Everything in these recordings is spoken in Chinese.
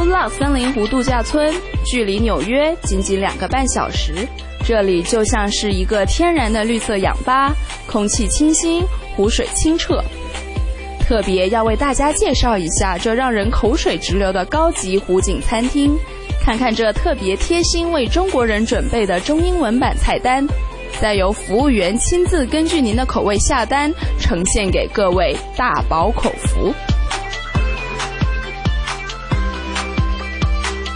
Woodloch 森林湖度假村距离纽约仅2个半小时，这里就像是一个天然的绿色氧吧，空气清新，湖水清澈。特别要为大家介绍一下这让人口水直流的高级湖景餐厅，看看这特别贴心为中国人准备的中英文版菜单，再由服务员亲自根据您的口味下单，呈现给各位大饱口福。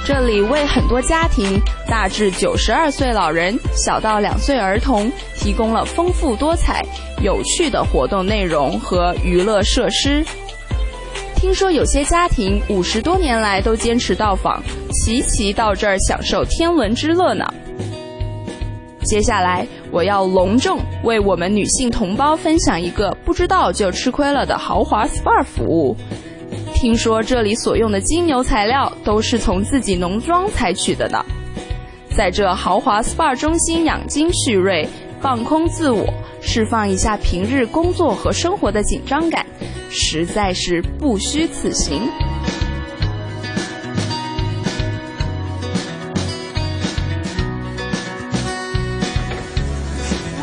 这里为很多家庭，大至92岁老人，小到2岁儿童，提供了丰富多彩、有趣的活动内容和娱乐设施。听说有些家庭50多年来都坚持到访，齐齐到这儿享受天伦之乐呢。接下来，我要隆重为我们女性同胞分享一个不知道就吃亏了的豪华 SPA 服务。听说这里所用的金牛材料都是从自己农庄采取的呢。在这豪华 SPA 中心养精蓄锐，放空自我，释放一下平日工作和生活的紧张感，实在是不虚此行。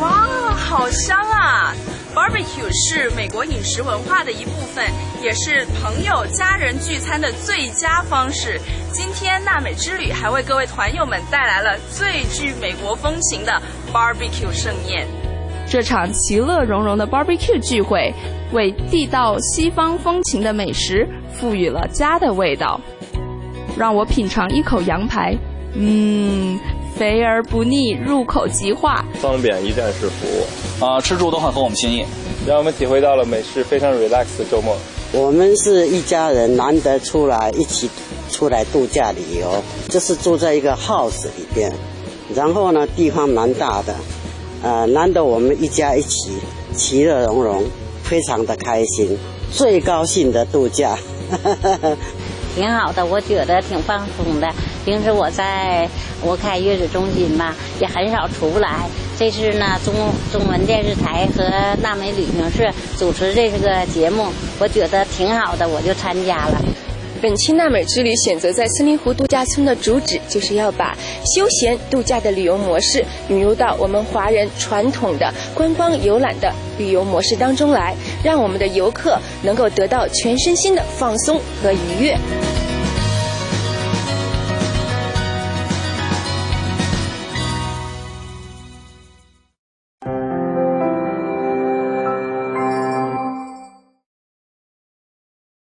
哇，好香啊！Barbecue 是美国饮食文化的一部分，也是朋友家人聚餐的最佳方式。今天娜美之旅还为各位团友们带来了最具美国风情的 Barbecue 盛宴。这场其乐融融的 Barbecue 聚会，为地道西方风情的美食赋予了家的味道。让我品尝一口羊排，肥而不腻，入口即化，方便一站式服务吃住都很合我们心意，让我们体会到了美式非常 relax 的周末。我们是一家人，难得一起出来度假旅游，就是住在一个 house 里边，然后呢地方蛮大的，难得我们一家一起其乐融融，非常的开心，最高兴的度假。挺好的，我觉得挺放松的。平时我开月子中心嘛，也很少出来。这次呢，中文电视台和娜美旅行社主持这个节目，我觉得挺好的，我就参加了。本期娜美之旅选择在森林湖度假村的主旨，就是要把休闲度假的旅游模式引入到我们华人传统的观光游览的旅游模式当中来，让我们的游客能够得到全身心的放松和愉悦。